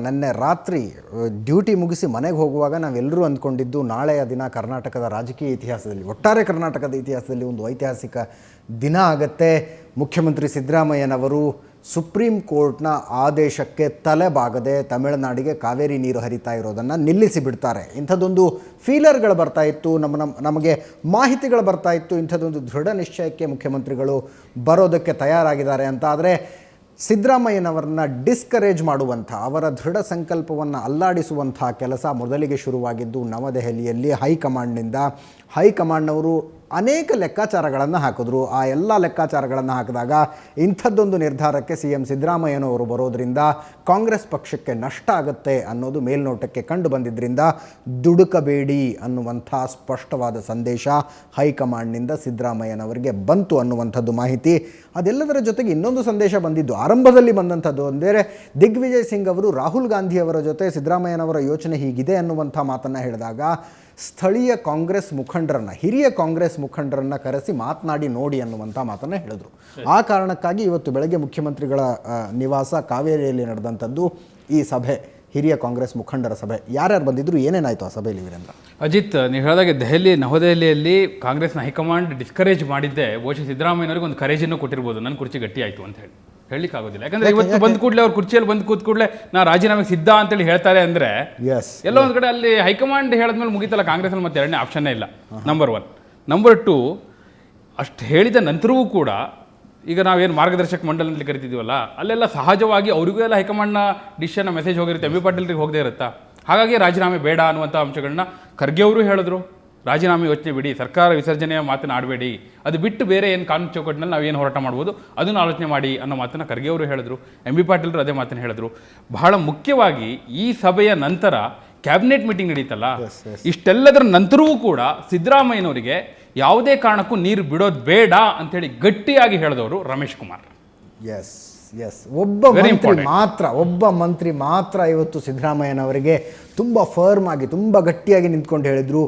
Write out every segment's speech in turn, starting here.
ನಿನ್ನೆ ರಾತ್ರಿ ಡ್ಯೂಟಿ ಮುಗಿಸಿ ಮನೆಗೆ ಹೋಗುವಾಗ ನಾವೆಲ್ಲರೂ ಅಂದ್ಕೊಂಡಿದ್ದು ನಾಳೆಯ ದಿನ ಕರ್ನಾಟಕದ ರಾಜಕೀಯ ಇತಿಹಾಸದಲ್ಲಿ, ಒಟ್ಟಾರೆ ಕರ್ನಾಟಕದ ಇತಿಹಾಸದಲ್ಲಿ ಒಂದು ಐತಿಹಾಸಿಕ ದಿನ ಆಗತ್ತೆ. ಮುಖ್ಯಮಂತ್ರಿ ಸಿದ್ದರಾಮಯ್ಯನವರು ಸುಪ್ರೀಂ ಕೋರ್ಟ್ನ ಆದೇಶಕ್ಕೆ ತಲೆಬಾಗದೆ ತಮಿಳುನಾಡಿಗೆ ಕಾವೇರಿ ನೀರು ಹರಿತಾ ಇರೋದನ್ನು ನಿಲ್ಲಿಸಿ ಬಿಡ್ತಾರೆ. ಇಂಥದ್ದೊಂದು ಫೀಲರ್ಗಳು ಬರ್ತಾ ಇತ್ತು, ನಮಗೆ ಮಾಹಿತಿಗಳು ಬರ್ತಾ ಇತ್ತು. ಇಂಥದ್ದೊಂದು ದೃಢ ನಿಶ್ಚಯಕ್ಕೆ ಮುಖ್ಯಮಂತ್ರಿಗಳು ಬರೋದಕ್ಕೆ ತಯಾರಾಗಿದ್ದಾರೆ ಅಂತ. ಆದರೆ ಸಿದ್ದರಾಮಯ್ಯನವರನ್ನ ಡಿಸ್ಕರೇಜ್ ಮಾಡುವಂಥ, ಅವರ ದೃಢ ಸಂಕಲ್ಪವನ್ನು ಅಲ್ಲಾಡಿಸುವಂಥ ಕೆಲಸ ಮೊದಲಿಗೆ ಶುರುವಾಗಿದ್ದು ನವದೆಹಲಿಯಲ್ಲಿ ಹೈಕಮಾಂಡ್ನವರು ಅನೇಕ ಲೆಕ್ಕಾಚಾರಗಳನ್ನು ಹಾಕಿದ್ರು. ಆ ಎಲ್ಲ ಲೆಕ್ಕಾಚಾರಗಳನ್ನು ಹಾಕಿದಾಗ ಇಂಥದ್ದೊಂದು ನಿರ್ಧಾರಕ್ಕೆ CM ಸಿದ್ದರಾಮಯ್ಯನವರು ಬರೋದರಿಂದ ಕಾಂಗ್ರೆಸ್ ಪಕ್ಷಕ್ಕೆ ನಷ್ಟ ಆಗುತ್ತೆ ಅನ್ನೋದು ಮೇಲ್ನೋಟಕ್ಕೆ ಕಂಡು ಬಂದಿದ್ದರಿಂದ ದುಡುಕಬೇಡಿ ಅನ್ನುವಂಥ ಸ್ಪಷ್ಟವಾದ ಸಂದೇಶ ಹೈಕಮಾಂಡ್ನಿಂದ ಸಿದ್ದರಾಮಯ್ಯನವರಿಗೆ ಬಂತು ಅನ್ನುವಂಥದ್ದು ಮಾಹಿತಿ. ಅದೆಲ್ಲದರ ಜೊತೆಗೆ ಇನ್ನೊಂದು ಸಂದೇಶ ಬಂದಿದ್ದು ಆರಂಭದಲ್ಲಿ ಬಂದಂಥದ್ದು ಅಂದರೆ ದಿಗ್ವಿಜಯ್ ಸಿಂಗ್ ಅವರು ರಾಹುಲ್ ಗಾಂಧಿಯವರ ಜೊತೆ ಸಿದ್ದರಾಮಯ್ಯನವರ ಯೋಚನೆ ಹೀಗಿದೆ ಅನ್ನುವಂಥ ಮಾತನ್ನು ಹೇಳಿದಾಗ ಸ್ಥಳೀಯ ಕಾಂಗ್ರೆಸ್ ಮುಖಂಡರನ್ನು, ಹಿರಿಯ ಕಾಂಗ್ರೆಸ್ ಮುಖಂಡರನ್ನು ಕರೆಸಿ ಮಾತನಾಡಿ ನೋಡಿ ಅನ್ನುವಂಥ ಮಾತನ್ನು ಹೇಳಿದ್ರು. ಆ ಕಾರಣಕ್ಕಾಗಿ ಇವತ್ತು ಬೆಳಗ್ಗೆ ಮುಖ್ಯಮಂತ್ರಿಗಳ ನಿವಾಸ ಕಾವೇರಿಯಲ್ಲಿ ನಡೆದಂಥದ್ದು ಈ ಸಭೆ, ಹಿರಿಯ ಕಾಂಗ್ರೆಸ್ ಮುಖಂಡರ ಸಭೆ. ಯಾರ್ಯಾರು ಬಂದಿದ್ರು, ಏನೇನಾಯಿತು ಆ ಸಭೆಯಲ್ಲಿ ವೀರೇಂದ್ರ? ಅಜಿತ್, ನೀವು ಹೇಳಿದಾಗೆ ನವದೆಹಲಿಯಲ್ಲಿ ಕಾಂಗ್ರೆಸ್ನ ಹೈಕಮಾಂಡ್ ಡಿಸ್ಕರೇಜ್ ಮಾಡಿದ್ದೆ ಬಹುಶಃ ಸಿದ್ದರಾಮಯ್ಯನವರಿಗೆ ಒಂದು ಕರೇಜನ್ನು ಕೊಟ್ಟಿರ್ಬೋದು, ನನ್ನ ಕುರ್ಚಿ ಗಟ್ಟಿ ಆಯಿತು ಅಂತ ಹೇಳಿ ಹೇಳಲಿಕ್ಕಾಗೋದಿಲ್ಲ. ಯಾಕಂದ್ರೆ ಇವತ್ತು ಬಂದ ಕೂಡಲೇ ಅವ್ರ ಕುರ್ಚಿಯಲ್ಲಿ ಬಂದು ಕೂತ್ ಕೂಡಲೇ ನಾ ರಾಜೀನಾಮೆಗೆ ಸಿದ್ಧ ಅಂತೇಳಿ ಹೇಳ್ತಾರೆ ಅಂದರೆ ಎಲ್ಲೋ ಒಂದು ಕಡೆ ಅಲ್ಲಿ ಹೈಕಮಾಂಡ್ ಹೇಳಿದ್ಮೇಲೆ ಮುಗಿತಲ್ಲ, ಕಾಂಗ್ರೆಸ್ನಲ್ಲಿ ಮತ್ತೆ ಎರಡನೇ ಆಪ್ಷನ್ನೇ ಇಲ್ಲ. ನಂಬರ್ 1. ನಂಬರ್ 2, ಅಷ್ಟು ಹೇಳಿದ ನಂತರವೂ ಕೂಡ ಈಗ ನಾವೇನು ಮಾರ್ಗದರ್ಶಕ ಮಂಡಲದಲ್ಲಿ ಕರಿತಿದ್ದೀವಲ್ಲ, ಅಲ್ಲೆಲ್ಲ ಸಹಜವಾಗಿ ಅವ್ರಿಗೂ ಎಲ್ಲ ಹೈಕಮಾಂಡ್ನ ಡಿಸಿಷನ್ನ ಮೆಸೇಜ್ ಹೋಗಿರುತ್ತೆ, MB ಪಾಟೀಲ್ರಿಗೆ ಹೋಗದೇ ಇರುತ್ತಾ. ಹಾಗಾಗಿ ರಾಜೀನಾಮೆ ಬೇಡ ಅನ್ನುವಂಥ ಅಂಶಗಳನ್ನ ಖರ್ಗೆ ಅವರು ಹೇಳಿದ್ರು. ರಾಜೀನಾಮೆ ಯೋಚನೆ ಬಿಡಿ, ಸರ್ಕಾರ ವಿಸರ್ಜನೆಯ ಮಾತನ್ನು ಆಡಬೇಡಿ, ಅದು ಬಿಟ್ಟು ಬೇರೆ ಏನು ಕಾನೂನು ಚೌಕಟ್ಟಿನಲ್ಲಿ ನಾವು ಏನು ಹೋರಾಟ ಮಾಡ್ಬೋದು ಅದನ್ನು ಆಲೋಚನೆ ಮಾಡಿ ಅನ್ನೋ ಮಾತನ್ನು ಖರ್ಗೆ ಅವರು ಹೇಳಿದ್ರು. MB ಪಾಟೀಲರು ಅದೇ ಮಾತನ್ನು ಹೇಳಿದ್ರು. ಬಹಳ ಮುಖ್ಯವಾಗಿ ಈ ಸಭೆಯ ನಂತರ ಕ್ಯಾಬಿನೆಟ್ ಮೀಟಿಂಗ್ ನಡೀತಲ್ಲ, ಇಷ್ಟೆಲ್ಲದರ ನಂತರವೂ ಕೂಡ ಸಿದ್ದರಾಮಯ್ಯನವರಿಗೆ ಯಾವುದೇ ಕಾರಣಕ್ಕೂ ನೀರು ಬಿಡೋದು ಬೇಡ ಅಂಥೇಳಿ ಗಟ್ಟಿಯಾಗಿ ಹೇಳಿದವರು ರಮೇಶ್ ಕುಮಾರ್. ಒಬ್ಬ ಮಂತ್ರಿ ಮಾತ್ರ ಇವತ್ತು ಸಿದ್ದರಾಮಯ್ಯನವರಿಗೆ ತುಂಬ ಫರ್ಮ್ ಆಗಿ, ತುಂಬ ಗಟ್ಟಿಯಾಗಿ ನಿಂತ್ಕೊಂಡು ಹೇಳಿದ್ರು,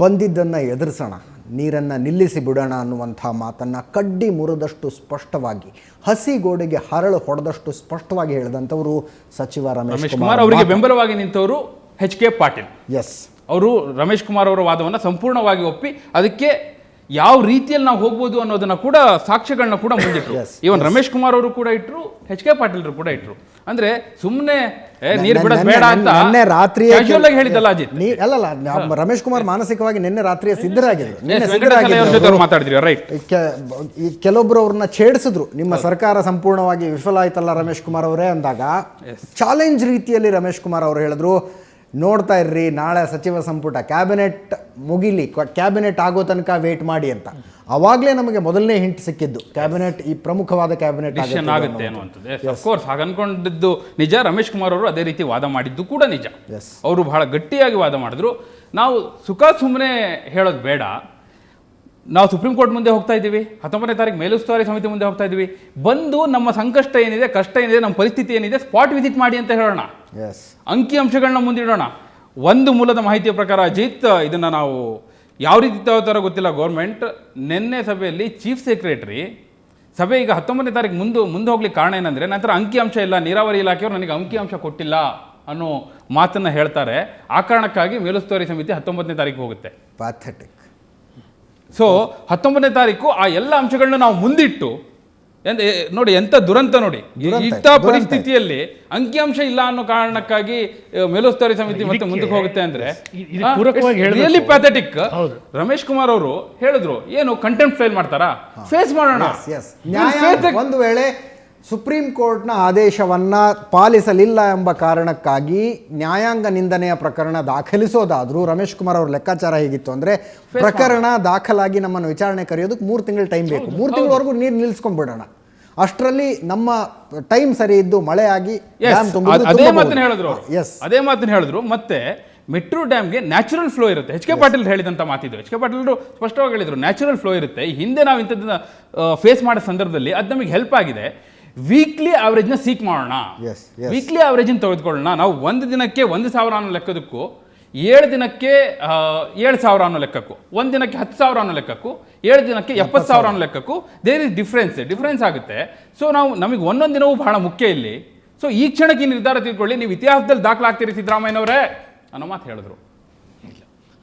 ಬಂದಿದ್ದನ್ನು ಎದುರಿಸೋಣ, ನೀರನ್ನು ನಿಲ್ಲಿಸಿ ಬಿಡೋಣ ಅನ್ನುವಂಥ ಮಾತನ್ನು ಕಡ್ಡಿ ಮುರಿದಷ್ಟು ಸ್ಪಷ್ಟವಾಗಿ, ಹಸಿ ಗೋಡೆಗೆ ಹರಳು ಹೊಡೆದಷ್ಟು ಸ್ಪಷ್ಟವಾಗಿ ಹೇಳಿದಂಥವರು ಸಚಿವ ರಮೇಶ್ ಕುಮಾರ್. ಅವರಿಗೆ ಬೆಂಬಲವಾಗಿ ನಿಂತವರು HK ಪಾಟೀಲ್. ಅವರು ರಮೇಶ್ ಕುಮಾರ್ ಅವರ ವಾದವನ್ನು ಸಂಪೂರ್ಣವಾಗಿ ಒಪ್ಪಿ ಅದಕ್ಕೆ ಯಾವ ರೀತಿಯಲ್ಲಿ ನಾವು ಹೋಗ್ಬೋದು ಅನ್ನೋದನ್ನ ಕೂಡ ಸಾಕ್ಷ್ಯಗಳನ್ನ ಕೂಡ ಮುಂದಿಟ್ರು. ಇವನ್ ರಮೇಶ್ ಕುಮಾರ್ ಅವರು ಕೂಡ ಇಟ್ರು, HK ಪಾಟೀಲ್ರು ಕೂಡ ಇಟ್ರು. ಅಂದ್ರೆ ಸುಮ್ಮನೆ ನೀರು ಬಿಡೋದು ಬೇಡ ಅಂತ ನಿನ್ನೆ ರಾತ್ರಿ ಹೇಳಿದ್ದಲ್ಲ ಅಜಿತ್. ಅಲ್ಲಲ್ಲ, ರಮೇಶ್ ಕುಮಾರ್ ಮಾನಸಿಕವಾಗಿ ನಿನ್ನೆ ರಾತ್ರಿಯೇ ಸಿದ್ಧರಾಗಿದ್ರು. ಮಾತಾಡಿದ್ರಿ ರೈಟ್. ಕೆಲವೊಬ್ರು ಅವ್ರನ್ನ ಛೇಡಿಸಿದ್ರು, ನಿಮ್ಮ ಸರ್ಕಾರ ಸಂಪೂರ್ಣವಾಗಿ ವಿಫಲ ಆಯ್ತಲ್ಲ ರಮೇಶ್ ಕುಮಾರ್ ಅವರೇ ಅಂದಾಗ ಚಾಲೆಂಜ್ ರೀತಿಯಲ್ಲಿ ರಮೇಶ್ ಕುಮಾರ್ ಅವರು ಹೇಳಿದ್ರು, ನೋಡ್ತಾ ಇರ್ರಿ, ನಾಳೆ ಸಚಿವ ಸಂಪುಟ ಕ್ಯಾಬಿನೆಟ್ ಮುಗಿಲಿ, ಕ್ಯಾಬಿನೆಟ್ ಆಗೋ ತನಕ ವೇಟ್ ಮಾಡಿ ಅಂತ. ಅವಾಗಲೇ ನಮಗೆ ಮೊದಲನೇ ಹಿಂಟ್ ಸಿಕ್ಕಿದ್ದು ಕ್ಯಾಬಿನೆಟ್, ಈ ಪ್ರಮುಖವಾದ ಕ್ಯಾಬಿನೆಟ್ ಆಗುತ್ತೆ ಅನ್ನುವಂಥದ್ದು. ಅಫ್ಕೋರ್ಸ್ ಹಾಗೆ ಅನ್ಕೊಂಡಿದ್ದು ನಿಜ. ರಮೇಶ್ ಕುಮಾರ್ ಅವರು ಅದೇ ರೀತಿ ವಾದ ಮಾಡಿದ್ದು ಕೂಡ ನಿಜ. ಅವರು ಬಹಳ ಗಟ್ಟಿಯಾಗಿ ವಾದ ಮಾಡಿದ್ರು. ನಾವು ಸುಖ ಸುಮ್ಮನೆ ಹೇಳೋದು ಬೇಡ, ನಾವು ಸುಪ್ರೀಂ ಕೋರ್ಟ್ ಮುಂದೆ ಹೋಗ್ತಾ ಇದ್ದೀವಿ, 19ನೇ ತಾರೀಕು ಮೇಲುಸ್ತುವಾರಿ ಸಮಿತಿ ಮುಂದೆ ಹೋಗ್ತಾ ಇದ್ದೀವಿ, ಬಂದು ನಮ್ಮ ಸಂಕಷ್ಟ ಏನಿದೆ, ಕಷ್ಟ ಏನಿದೆ, ನಮ್ಮ ಪರಿಸ್ಥಿತಿ ಏನಿದೆ ಸ್ಪಾಟ್ ವಿಸಿಟ್ ಮಾಡಿ ಅಂತ ಹೇಳೋಣ, ಅಂಕಿಅಂಶಗಳನ್ನ ಮುಂದಿಡೋಣ. ಒಂದು ಮೂಲದ ಮಾಹಿತಿಯ ಪ್ರಕಾರ ಅಜಿತ್, ಇದನ್ನು ನಾವು ಯಾವ ರೀತಿ ತಗೋತಾರೋ ಗೊತ್ತಿಲ್ಲ, ಗೌರ್ಮೆಂಟ್ ನಿನ್ನೆ ಸಭೆಯಲ್ಲಿ ಚೀಫ್ ಸೆಕ್ರೆಟರಿ ಸಭೆ ಈಗ 19ನೇ ತಾರೀಕು ಮುಂದೆ ಹೋಗ್ಲಿಕ್ಕೆ ಕಾರಣ ಏನಂದರೆ, ನಂತರ ಅಂಕಿಅಂಶ ಇಲ್ಲ, ನೀರಾವರಿ ಇಲಾಖೆಯವರು ನನಗೆ ಅಂಕಿಅಂಶ ಕೊಟ್ಟಿಲ್ಲ ಅನ್ನೋ ಮಾತನ್ನು ಹೇಳ್ತಾರೆ. ಆ ಕಾರಣಕ್ಕಾಗಿ ಮೇಲುಸ್ತುವಾರಿ ಸಮಿತಿ 19ನೇ ತಾರೀಕು ಹೋಗುತ್ತೆ. ಪ್ಯಾಥೆಟಿಕ್. ಸೊ 19ನೇ ತಾರೀಕು ಆ ಎಲ್ಲ ಅಂಶಗಳನ್ನ ನಾವು ಮುಂದಿಟ್ಟು, ನೋಡಿ ಎಂತ ದುರಂತ ನೋಡಿ, ಇಂಥ ಪರಿಸ್ಥಿತಿಯಲ್ಲಿ ಅಂಕಿಅಂಶ ಇಲ್ಲ ಅನ್ನೋ ಕಾರಣಕ್ಕಾಗಿ ಮೇಲುಸ್ತುವಾರಿ ಸಮಿತಿ ಮತ್ತೆ ಮುಂದಕ್ಕೆ ಹೋಗುತ್ತೆ ಅಂದ್ರೆ ರಿಯಲಿ ಪ್ಯಾಥೆಟಿಕ್. ರಮೇಶ್ ಕುಮಾರ್ ಅವರು ಹೇಳಿದ್ರು, ಏನು ಕಂಟೆಂಪ್ಟ್ ಫೈಲ್ ಮಾಡ್ತಾರಾ, ಫೇಸ್ ಮಾಡೋಣ. ಒಂದು ವೇಳೆ ಸುಪ್ರೀಂ ಕೋರ್ಟ್ನ ಆದೇಶವನ್ನು ಪಾಲಿಸಲಿಲ್ಲ ಎಂಬ ಕಾರಣಕ್ಕಾಗಿ ನ್ಯಾಯಾಂಗ ನಿಂದನೆಯ ಪ್ರಕರಣ ದಾಖಲಿಸೋದಾದರೂ ರಮೇಶ್ ಕುಮಾರ್ ಅವ್ರ ಲೆಕ್ಕಾಚಾರ ಹೇಗಿತ್ತು ಅಂದರೆ, ಪ್ರಕರಣ ದಾಖಲಾಗಿ ನಮ್ಮನ್ನು ವಿಚಾರಣೆ ಕರೆಯೋದಕ್ಕೆ 3 ತಿಂಗಳು ಟೈಮ್ ಬೇಕು, 3 ತಿಂಗಳವರೆಗೂ ನೀರು ನಿಲ್ಲಿಸ್ಕೊಂಡ್ಬಿಡೋಣ, ಅಷ್ಟರಲ್ಲಿ ನಮ್ಮ ಟೈಮ್ ಸರಿ ಇದ್ದು ಮಳೆ ಆಗಿ ಅದೇ ಮಾತನ್ನು ಹೇಳಿದ್ರು. ಮತ್ತೆ ಮೆಟ್ರೋ ಡ್ಯಾಮ್ಗೆ ನ್ಯಾಚುರಲ್ ಫ್ಲೋ ಇರುತ್ತೆ. HK ಪಾಟೀಲ್ ಹೇಳಿದಂಥ ಮಾತಿದ್ದು. HK ಪಾಟೀಲ್ ಸ್ಪಷ್ಟವಾಗಿ ಹೇಳಿದ್ರು, ನ್ಯಾಚುರಲ್ ಫ್ಲೋ ಇರುತ್ತೆ. ಹಿಂದೆ ನಾವು ಇಂಥದ್ದನ್ನ ಫೇಸ್ ಮಾಡೋ ಸಂದರ್ಭದಲ್ಲಿ ಅದು ನಮಗೆ ಹೆಲ್ಪ್ ಆಗಿದೆ. ವೀಕ್ಲಿ ಆವ್ರೇಜ್ನ ಸೀಕ್ ಮಾಡೋಣ, ವೀಕ್ಲಿ ಆವ್ರೇಜ್ ತೆಗೆದುಕೊಳ್ಳೋಣ. ನಾವು ಒಂದು ದಿನಕ್ಕೆ 1,000 ಅನ್ನೋ ಲೆಕ್ಕದಕ್ಕೂ, 7 ದಿನಕ್ಕೆ 7,000 ಅನ್ನೋ ಲೆಕ್ಕಕ್ಕೂ, 1 ದಿನಕ್ಕೆ 10,000 ಅನ್ನೋ ಲೆಕ್ಕಕ್ಕೂ, 7 ದಿನಕ್ಕೆ 70,000 ಅನ್ನೋ ಲೆಕ್ಕಕ್ಕೂ ಡಿಫ್ರೆನ್ಸ್ ಆಗುತ್ತೆ. ಸೊ ನಮಗೆ ಒಂದೊಂದು ದಿನವೂ ಬಹಳ ಮುಖ್ಯ ಇಲ್ಲಿ. ಸೊ ಈ ಕ್ಷಣಕ್ಕೆ ಈ ನಿರ್ಧಾರ ತಿಳ್ಕೊಳ್ಳಿ, ನೀವು ಇತಿಹಾಸದಲ್ಲಿ ದಾಖಲಾಗ್ತೀರಿ ಸಿದ್ದರಾಮಯ್ಯನವರೇ ಅನ್ನೋ ಮಾತು ಹೇಳಿದ್ರು.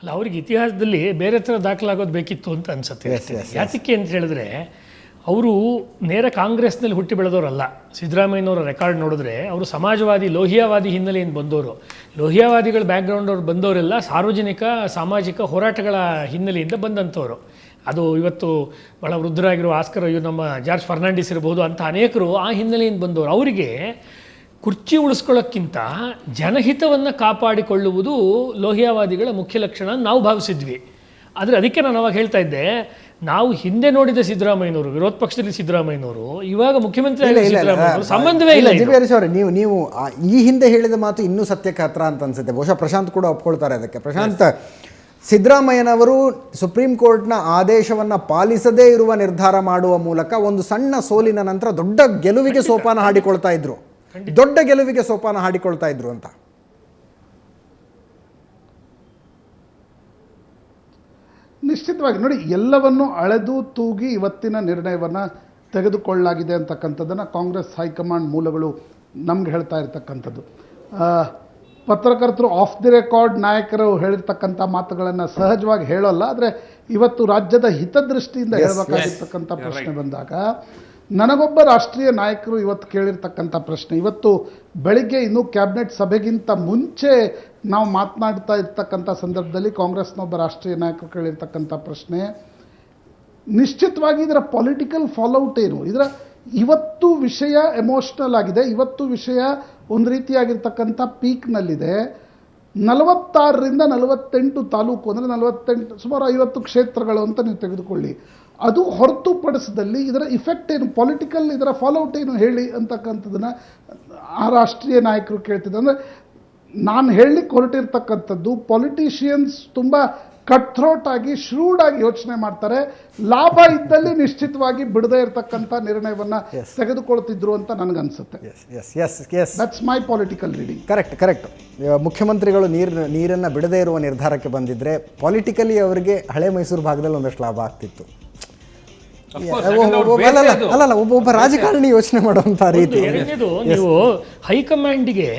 ಅಲ್ಲ, ಅವ್ರಿಗೆ ಇತಿಹಾಸದಲ್ಲಿ ಬೇರೆ ಥರ ದಾಖಲಾಗೋದು ಬೇಕಿತ್ತು ಅಂತ ಅನ್ಸುತ್ತೆ. ಯಾತಕ್ಕೆ ಅಂತ ಹೇಳಿದ್ರೆ ಅವರು ನೇರ ಕಾಂಗ್ರೆಸ್ನಲ್ಲಿ ಹುಟ್ಟಿ ಬೆಳೆದವರಲ್ಲ. ಸಿದ್ದರಾಮಯ್ಯನವರ ರೆಕಾರ್ಡ್ ನೋಡಿದ್ರೆ ಅವರು ಸಮಾಜವಾದಿ ಲೋಹಿಯಾವಾದಿ ಹಿನ್ನೆಲೆಯಿಂದ ಬಂದವರು. ಲೋಹಿಯಾವಾದಿಗಳ ಬ್ಯಾಕ್ಗ್ರೌಂಡ್ ಅವ್ರು ಬಂದವರೆಲ್ಲ ಸಾರ್ವಜನಿಕ ಸಾಮಾಜಿಕ ಹೋರಾಟಗಳ ಹಿನ್ನೆಲೆಯಿಂದ ಬಂದಂಥವ್ರು. ಅದು ಇವತ್ತು ಭಾಳ ವೃದ್ಧರಾಗಿರೋ ಆಸ್ಕರ್, ನಮ್ಮ ಜಾರ್ಜ್ ಫರ್ನಾಂಡಿಸ್ ಇರ್ಬೋದು, ಅಂಥ ಅನೇಕರು ಆ ಹಿನ್ನೆಲೆಯಿಂದ ಬಂದವರು. ಅವರಿಗೆ ಕುರ್ಚಿ ಉಳಿಸ್ಕೊಳ್ಳೋಕ್ಕಿಂತ ಜನಹಿತವನ್ನು ಕಾಪಾಡಿಕೊಳ್ಳುವುದು ಲೋಹಿಯಾವಾದಿಗಳ ಮುಖ್ಯ ಲಕ್ಷಣ ನಾವು ಭಾವಿಸಿದ್ವಿ. ಆದರೆ ಅದಕ್ಕೆ ನಾನು ಅವಾಗ ಹೇಳ್ತಾ ಇದ್ದೆ, ನಾವು ಹಿಂದೆ ನೋಡಿದ ಸಿದ್ದರಾಮಯ್ಯನವರು, ವಿರೋಧ ಪಕ್ಷದಲ್ಲಿ ಸಿದ್ದರಾಮಯ್ಯನವರು, ಇವಾಗ ಮುಖ್ಯಮಂತ್ರಿ ಸಿದ್ದರಾಮಯ್ಯನವರು ಸಂಬಂಧವೇ ಇಲ್ಲ. ಜಿವಿಯರ್ಸ್ ಅವರೇ, ನೀವು ಈ ಹಿಂದೆ ಹೇಳಿದ ಮಾತು ಇನ್ನೂ ಸತ್ಯಕ್ಕೆ ಹತ್ರ ಅಂತ ಅನ್ಸುತ್ತೆ. ಬಹುಶಃ ಪ್ರಶಾಂತ್ ಕೂಡ ಒಪ್ಕೊಳ್ತಾರೆ ಅದಕ್ಕೆ. ಪ್ರಶಾಂತ್, ಸಿದ್ದರಾಮಯ್ಯನವರು ಸುಪ್ರೀಂ ಕೋರ್ಟ್ನ ಆದೇಶವನ್ನು ಪಾಲಿಸದೇ ಇರುವ ನಿರ್ಧಾರ ಮಾಡುವ ಮೂಲಕ ಒಂದು ಸಣ್ಣ ಸೋಲಿನ ನಂತರ ದೊಡ್ಡ ಗೆಲುವಿಗೆ ಸೋಪಾನ ಹಾಡಿಕೊಳ್ತಾ ಇದ್ರು, ದೊಡ್ಡ ಗೆಲುವಿಗೆ ಸೋಪಾನ ಹಾಡಿಕೊಳ್ತಾ ಇದ್ರು ಅಂತ. ನಿಶ್ಚಿತವಾಗಿ ನೋಡಿ, ಎಲ್ಲವನ್ನು ಅಳೆದು ತೂಗಿ ಇವತ್ತಿನ ನಿರ್ಣಯವನ್ನು ತೆಗೆದುಕೊಳ್ಳಲಾಗಿದೆ ಅಂತಕ್ಕಂಥದ್ದನ್ನು ಕಾಂಗ್ರೆಸ್ ಹೈಕಮಾಂಡ್ ಮೂಲಗಳು ನಮ್ಗೆ ಹೇಳ್ತಾ ಇರ್ತಕ್ಕಂಥದ್ದು. ಪತ್ರಕರ್ತರು ಆಫ್ ದಿ ರೆಕಾರ್ಡ್ ನಾಯಕರು ಹೇಳಿರ್ತಕ್ಕಂಥ ಮಾತುಗಳನ್ನು ಸಹಜವಾಗಿ ಹೇಳೋಲ್ಲ, ಆದರೆ ಇವತ್ತು ರಾಜ್ಯದ ಹಿತದೃಷ್ಟಿಯಿಂದ ಹೇಳಬೇಕಾಗಿರ್ತಕ್ಕಂಥ ಪ್ರಶ್ನೆ ಬಂದಾಗ ನನಗೊಬ್ಬ ರಾಷ್ಟ್ರೀಯ ನಾಯಕರು ಇವತ್ತು ಕೇಳಿರ್ತಕ್ಕಂಥ ಪ್ರಶ್ನೆ, ಇವತ್ತು ಬೆಳಿಗ್ಗೆ ಇನ್ನೂ ಕ್ಯಾಬಿನೆಟ್ ಸಭೆಗಿಂತ ಮುಂಚೆ ನಾವು ಮಾತನಾಡ್ತಾ ಇರ್ತಕ್ಕಂಥ ಸಂದರ್ಭದಲ್ಲಿ ಕಾಂಗ್ರೆಸ್ನ ಒಬ್ಬ ರಾಷ್ಟ್ರೀಯ ನಾಯಕರು ಕೇಳಿರ್ತಕ್ಕಂಥ ಪ್ರಶ್ನೆ, ನಿಶ್ಚಿತವಾಗಿ ಇದರ ಪೊಲಿಟಿಕಲ್ ಫಾಲೋಔಟ್ ಏನು, ಇದರ ಇವತ್ತು ವಿಷಯ ಎಮೋಷ್ನಲ್ ಆಗಿದೆ, ಇವತ್ತು ವಿಷಯ ಒಂದು ರೀತಿಯಾಗಿರ್ತಕ್ಕಂಥ ಪೀಕ್ನಲ್ಲಿದೆ. 46ರಿಂದ 48 ತಾಲೂಕು ಅಂದರೆ 48 ಸುಮಾರು 50 ಕ್ಷೇತ್ರಗಳು ಅಂತ ನೀವು ತೆಗೆದುಕೊಳ್ಳಿ. ಅದು ಹೊರತುಪಡಿಸಿದಲ್ಲಿ ಇದರ ಇಫೆಕ್ಟ್ ಏನು, ಪೊಲಿಟಿಕಲ್ ಇದರ ಫಾಲೋಔಟ್ ಏನು ಹೇಳಿ ಅಂತಕ್ಕಂಥದ್ದನ್ನು ಆ ರಾಷ್ಟ್ರೀಯ ನಾಯಕರು ಕೇಳ್ತಿದ್ದೆ. ಅಂದರೆ ನಾನು ಹೇಳಲಿಕ್ಕೆ ಹೊರಟಿರ್ತಕ್ಕಂಥದ್ದು, ಪೊಲಿಟಿಷಿಯನ್ಸ್ ತುಂಬ ಕಟ್ ಥ್ರೋಟ್ ಆಗಿ ಶ್ರೂಡ್ ಆಗಿ ಯೋಚನೆ ಮಾಡ್ತಾರೆ, ಲಾಭ ಇದ್ದಲ್ಲಿ ನಿಶ್ಚಿತವಾಗಿ ಬಿಡದೇ ಇರತಕ್ಕಂಥ ನಿರ್ಣಯವನ್ನು ತೆಗೆದುಕೊಳ್ತಿದ್ರು ಅಂತ ನನಗನ್ಸುತ್ತೆ. That's my political reading. Correct. ಮುಖ್ಯಮಂತ್ರಿಗಳು ನೀರನ್ನು ಬಿಡದೇ ಇರುವ ನಿರ್ಧಾರಕ್ಕೆ ಬಂದಿದ್ರೆ ಪಾಲಿಟಿಕಲಿ ಅವರಿಗೆ ಹಳೆ ಮೈಸೂರು ಭಾಗದಲ್ಲಿ ಒಂದಷ್ಟು ಲಾಭ ಆಗ್ತಿತ್ತು. ಅಲ್ಲ, ಒಬ್ಬ ರಾಜಕಾರಣಿ ಯೋಚನೆ ಮಾಡುವಂಥ ರೀತಿ. ನೀವು ಹೈಕಮಾಂಡ್ಗೆ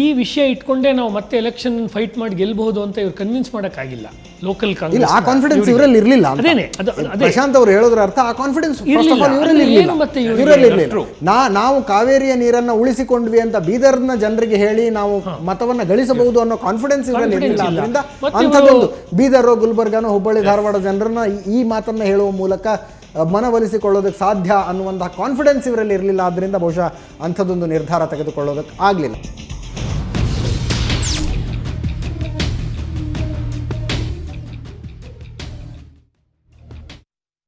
ಈ ವಿಷಯ ಇಟ್ಕೊಂಡೇ ನಾವು ಮತ್ತೆ ಎಲೆಕ್ಷನ್ ಫೈಟ್ ಮಾಡಿ ಗೆಲ್ಬಹುದು ಅಂತ ಇವ್ರು ಕನ್ವಿನ್ಸ್ ಮಾಡೋಕ್ಕಾಗಿಲ್ಲ. ಲೋಕಲ್ ಕಾಂಗ್ರೆಸ್ ಆ ಕಾನ್ಫಿಡೆನ್ಸ್ ಇವರಲ್ಲಿ ಇರಲಿಲ್ಲ. ಪ್ರಶಾಂತ್ ಅವರು ಹೇಳೋದ್ರ ಅರ್ಥ ಆ ಕಾನ್ಫಿಡೆನ್ಸ್ ಇವರಲ್ಲಿ. ನಾವು ಕಾವೇರಿಯ ನೀರನ್ನ ಉಳಿಸಿಕೊಂಡ್ವಿ ಅಂತ ಬೀದರ್ನ ಜನರಿಗೆ ಹೇಳಿ ನಾವು ಮತವನ್ನ ಗಳಿಸಬಹುದು ಅನ್ನೋ ಕಾನ್ಫಿಡೆನ್ಸ್ ಇವರಲ್ಲಿ ಇರಲಿಲ್ಲ. ಅದರಿಂದ ಅಂಥದ್ದೊಂದು ಬೀದರ್, ಗುಲ್ಬರ್ಗನೋ, ಹುಬ್ಬಳ್ಳಿ, ಧಾರವಾಡ ಜನರನ್ನ ಈ ಮಾತನ್ನ ಹೇಳುವ ಮೂಲಕ ಮನವೊಲಿಸಿಕೊಳ್ಳೋದಕ್ಕೆ ಸಾಧ್ಯ ಅನ್ನುವಂತಹ ಕಾನ್ಫಿಡೆನ್ಸ್ ಇವರಲ್ಲಿ ಇರಲಿಲ್ಲ. ಆದ್ದರಿಂದ ಬಹುಶಃ ಅಂಥದ್ದೊಂದು ನಿರ್ಧಾರ ತೆಗೆದುಕೊಳ್ಳೋದಕ್ಕೆ ಆಗಲಿಲ್ಲ.